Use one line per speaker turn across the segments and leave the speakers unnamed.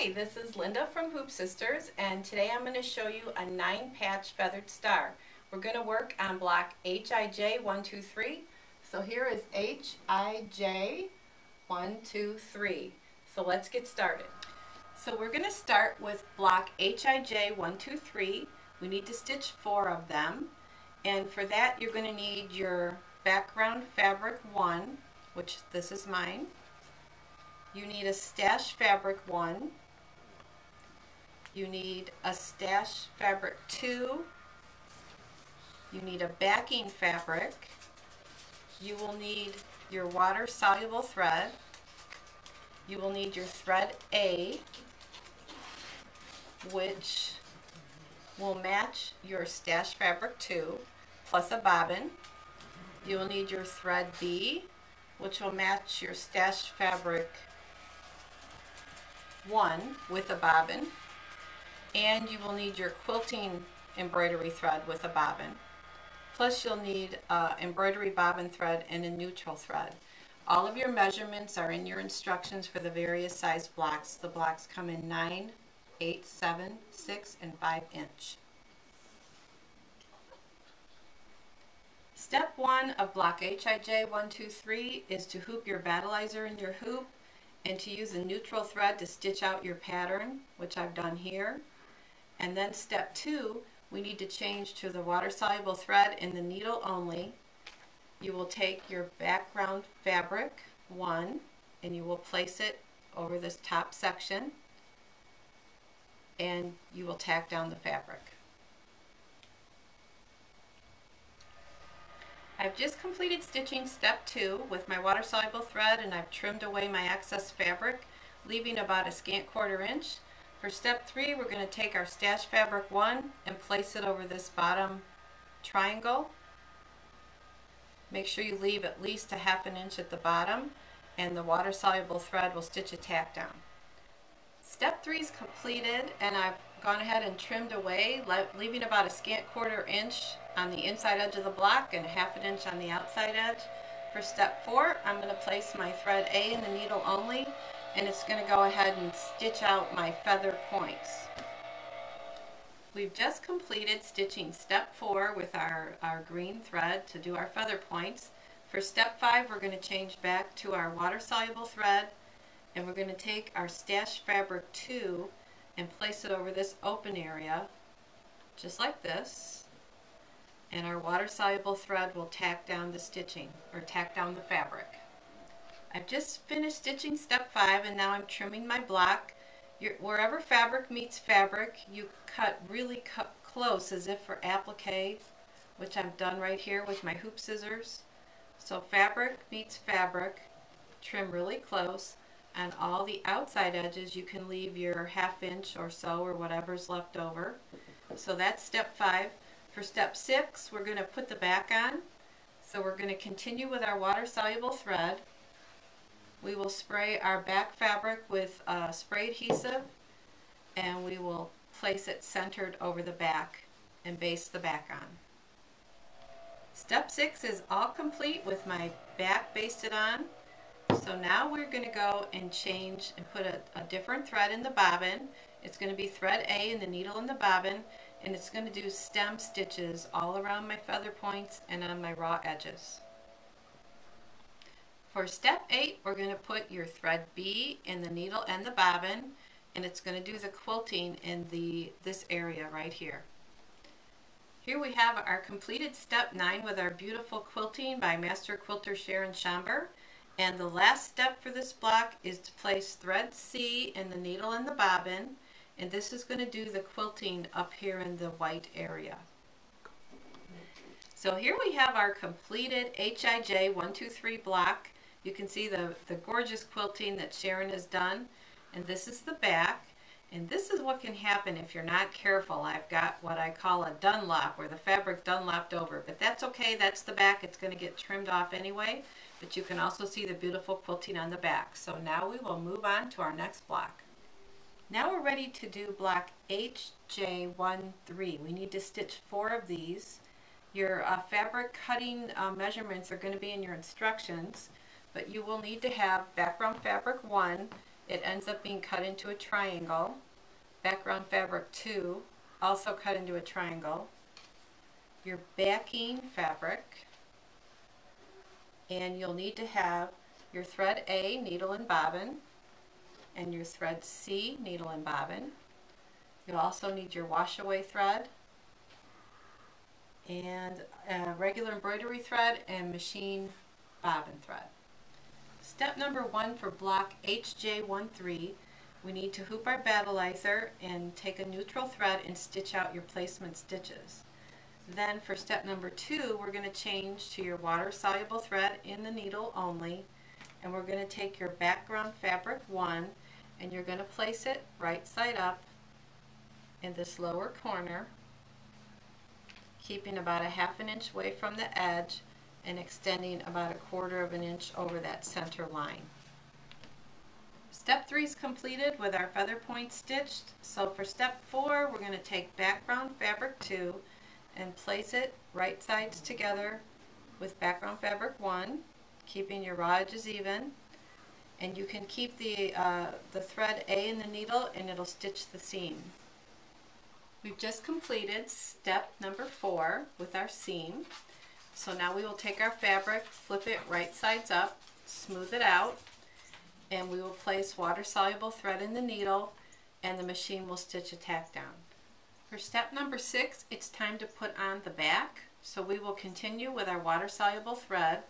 Hi, this is Linda from Hoop Sisters, and today I'm going to show you a 9-patch feathered star. We're going to work on block HIJ 1, 2, 3. So here is HIJ 1, 2, 3. So let's get started. So we're going to start with block HIJ 1, 2, 3. We need to stitch 4 of them, and for that you're going to need your background fabric 1, which this is mine. You need a stash fabric 1. You need a stash fabric 2. You need a backing fabric. You will need your water soluble thread. You will need your thread A, which will match your stash fabric 2, plus a bobbin. You will need your thread B, which will match your stash fabric 1 with a bobbin, and you will need your quilting embroidery thread with a bobbin. Plus you'll need embroidery bobbin thread and a neutral thread. All of your measurements are in your instructions for the various size blocks. The blocks come in 9, 8, 7, 6, and 5 inch. Step 1 of block HIJ 1, 2, 3 is to hoop your battleizer in your hoop and to use a neutral thread to stitch out your pattern, which I've done here. And then step 2, we need to change to the water soluble thread in the needle only. You will take your background fabric 1 and you will place it over this top section, and you will tack down the fabric. I've just completed stitching step 2 with my water soluble thread, and I've trimmed away my excess fabric, leaving about a scant 1/4 inch. For step 3, we're going to take our stash fabric 1 and place it over this bottom triangle. Make sure you leave at least a 1/2 inch at the bottom, and the water soluble thread will stitch a tack down. Step 3 is completed, and I've gone ahead and trimmed away, leaving about a scant 1/4 inch on the inside edge of the block and a 1/2 inch on the outside edge. For step 4, I'm going to place my thread A in the needle only, and it's going to go ahead and stitch out my feather points. We've just completed stitching step 4 with our green thread to do our feather points. For step 5, we're going to change back to our water soluble thread, and we're going to take our stash fabric 2 and place it over this open area, just like this, and our water soluble thread will tack down the stitching, or tack down the fabric. I've just finished stitching step 5, and now I'm trimming my block. Wherever fabric meets fabric, you cut really close, as if for applique, which I've done right here with my hoop scissors. So fabric meets fabric, trim really close. On all the outside edges you can leave your 1/2 inch or so, or whatever's left over. So that's step 5. For step 6, we're going to put the back on. So we're going to continue with our water soluble thread. We will spray our back fabric with spray adhesive, and we will place it centered over the back and baste the back on. Step 6 is all complete with my back basted on. So now we're going to go and change and put a different thread in the bobbin. It's going to be thread A in the needle and the bobbin, and it's going to do stem stitches all around my feather points and on my raw edges. For step 8, we're going to put your thread B in the needle and the bobbin, and it's going to do the quilting in this area right here. Here we have our completed step 9 with our beautiful quilting by Master Quilter Sharon Schomburg. And the last step for this block is to place thread C in the needle and the bobbin, and this is going to do the quilting up here in the white area. So here we have our completed HIJ 1, 2, 3 block. You can see the gorgeous quilting that Sharon has done, and this is the back. And this is what can happen if you're not careful. I've got what I call a Dunlop, where the fabric Dunlopped over, but that's okay. That's the back. It's going to get trimmed off anyway, but you can also see the beautiful quilting on the back. So now we will move on to our next block. Now we're ready to do block HJ 1, 3. We need to stitch 4 of these. Your fabric cutting measurements are going to be in your instructions, but you will need to have background fabric 1. it ends up being cut into a triangle. Background fabric 2, also cut into a triangle. Your backing fabric, and you'll need to have your thread A, needle and bobbin, and your thread C, needle and bobbin. You'll also need your wash away thread, and a regular embroidery thread and machine bobbin thread. Step number 1 for block HJ13, we need to hoop our battleizer and take a neutral thread and stitch out your placement stitches. Then for step number 2, we're going to change to your water soluble thread in the needle only, and we're going to take your background fabric 1 and you're going to place it right side up in this lower corner, keeping about a ½ inch away from the edge and extending about a ¼ inch over that center line. Step 3 is completed with our feather point stitched. So for step 4, we're going to take background fabric 2 and place it right sides together with background fabric 1, keeping your raw edges even. And you can keep the thread A in the needle and it'll stitch the seam. We've just completed step number 4 with our seam. So now we will take our fabric, flip it right sides up, smooth it out, and we will place water soluble thread in the needle and the machine will stitch a tack down. For step number 6, it's time to put on the back. So we will continue with our water soluble thread.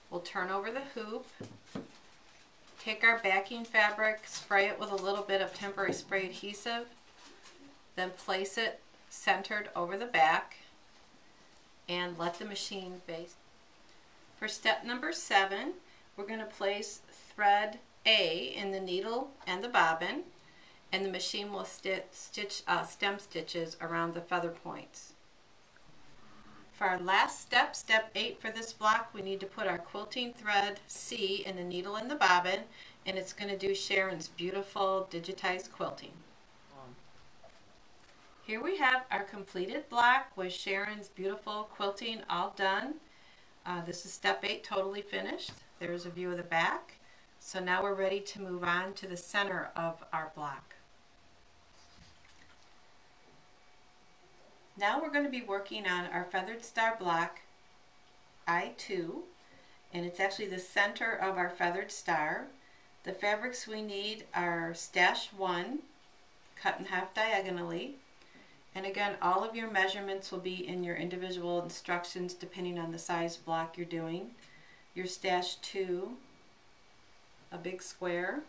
We'll turn over the hoop, take our backing fabric, spray it with a little bit of temporary spray adhesive, then place it centered over the back and let the machine base. For step number 7, we're going to place thread A in the needle and the bobbin, and the machine will stitch stem stitches around the feather points. For our last step, step 8 for this block, we need to put our quilting thread C in the needle and the bobbin, and it's going to do Sharon's beautiful digitized quilting. Here we have our completed block with Sharon's beautiful quilting all done. This is step 8 totally finished. There's a view of the back. So now we're ready to move on to the center of our block. Now we're going to be working on our feathered star block I2, and it's actually the center of our feathered star. The fabrics we need are stash 1, cut in half diagonally, and again all of your measurements will be in your individual instructions depending on the size block you're doing. Your stash 2, a big square.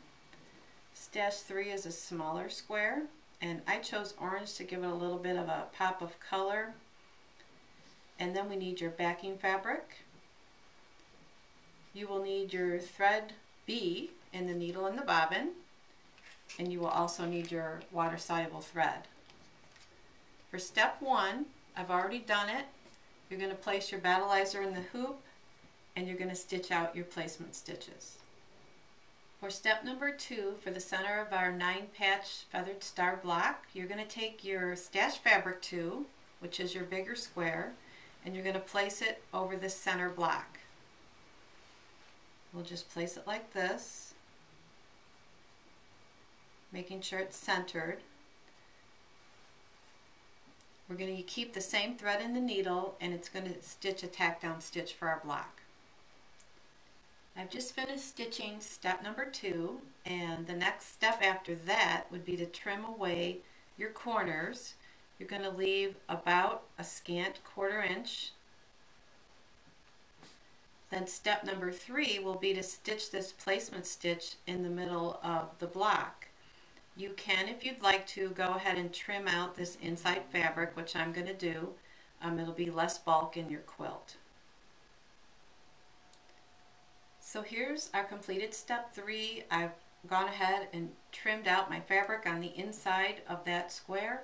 Stash 3 is a smaller square, and I chose orange to give it a little bit of a pop of color. And then we need your backing fabric. You will need your thread B in the needle and the bobbin, and you will also need your water soluble thread. For step 1, I've already done it. You're going to place your battleizer in the hoop and you're going to stitch out your placement stitches. For step number 2, for the center of our 9-patch feathered star block, you're going to take your stash fabric 2, which is your bigger square, and you're going to place it over the center block. We'll just place it like this, making sure it's centered. We're going to keep the same thread in the needle, and it's going to stitch a tack down stitch for our block. I've just finished stitching step number 2, and the next step after that would be to trim away your corners. You're going to leave about a scant ¼ inch. Then step number 3 will be to stitch this placement stitch in the middle of the block. You can, if you'd like to, go ahead and trim out this inside fabric, which I'm going to do. It'll be less bulk in your quilt. So here's our completed step 3. I've gone ahead and trimmed out my fabric on the inside of that square.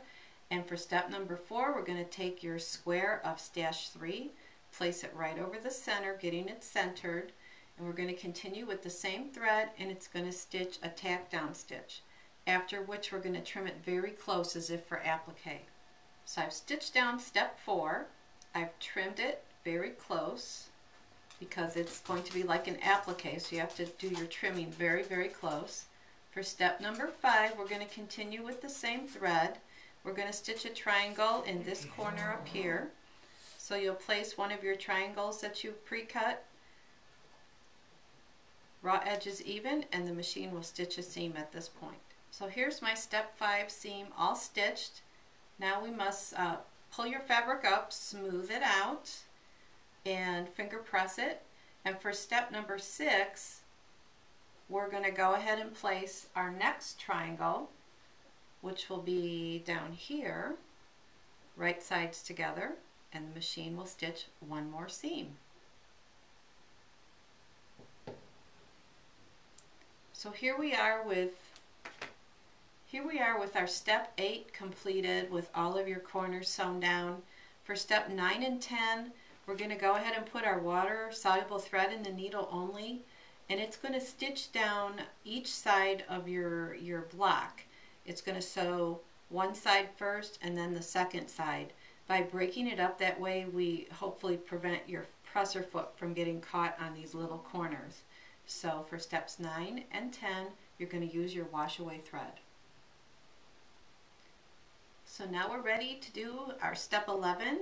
And for step number 4, we're going to take your square of stash 3, place it right over the center, getting it centered, and we're going to continue with the same thread, and it's going to stitch a tack down stitch, after which we're going to trim it very close as if for applique. So I've stitched down step 4, I've trimmed it very close because it's going to be like an applique, so you have to do your trimming very, very close. For step number 5, we're going to continue with the same thread. We're going to stitch a triangle in this corner up here. So you'll place one of your triangles that you've pre-cut, raw edges even, and the machine will stitch a seam at this point. So here's my step 5 seam all stitched. Now we must pull your fabric up, smooth it out, and finger press it. And for step number 6, we're going to go ahead and place our next triangle, which will be down here, right sides together, and the machine will stitch one more seam. So here we are with our step 8 completed with all of your corners sewn down. For step 9 and 10, we're going to go ahead and put our water soluble thread in the needle only, and it's going to stitch down each side of your block. It's going to sew one side first and then the second side. By breaking it up that way, we hopefully prevent your presser foot from getting caught on these little corners. So for steps 9 and 10, you're going to use your wash away thread. So now we're ready to do our step 11,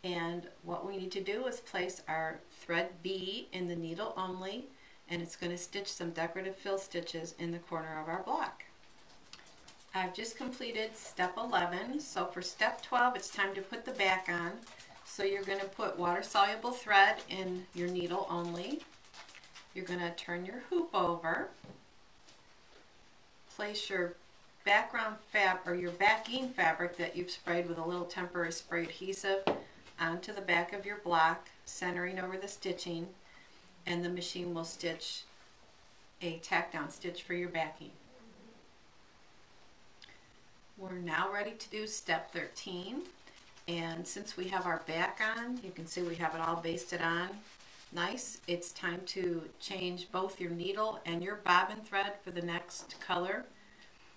and what we need to do is place our thread B in the needle only, and it's going to stitch some decorative fill stitches in the corner of our block. I've just completed step 11, so for step 12 it's time to put the back on. So you're going to put water soluble thread in your needle only. You're going to turn your hoop over, place your background or your backing fabric that you've sprayed with a little temporary spray adhesive onto the back of your block, centering over the stitching, and the machine will stitch a tack down stitch for your backing. We're now ready to do step 13, and since we have our back on, you can see we have it all basted on nice. It's time to change both your needle and your bobbin thread for the next color.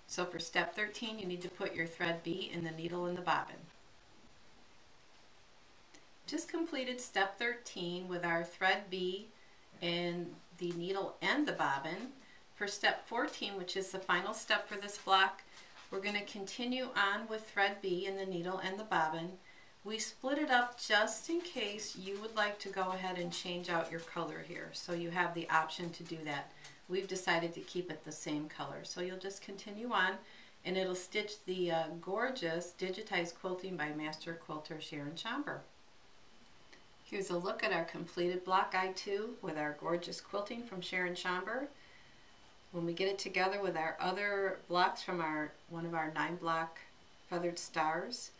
So for step 13, you need to put your thread B in the needle and the bobbin. Just completed step 13 with our thread B in the needle and the bobbin. For step 14, which is the final step for this block, we're going to continue on with thread B in the needle and the bobbin. We split it up just in case you would like to go ahead and change out your color here, so you have the option to do that. We've decided to keep it the same color, so you'll just continue on, and it'll stitch the gorgeous digitized quilting by Master Quilter Sharon Schomburg. Here's a look at our completed block I2 with our gorgeous quilting from Sharon Schomburg. When we get it together with our other blocks from one of our 9-block feathered stars,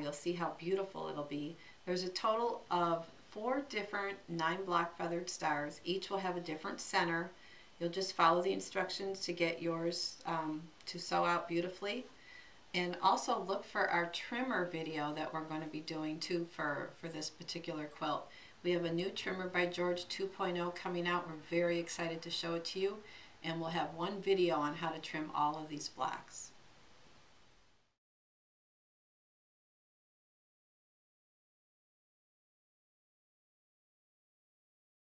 you'll see how beautiful it'll be. There's a total of 4 different 9-block feathered stars. Each will have a different center. You'll just follow the instructions to get yours to sew out beautifully. And also look for our trimmer video that we're going to be doing too for this particular quilt. We have a new trimmer by George 2.0 coming out. We're very excited to show it to you. And we'll have one video on how to trim all of these blocks.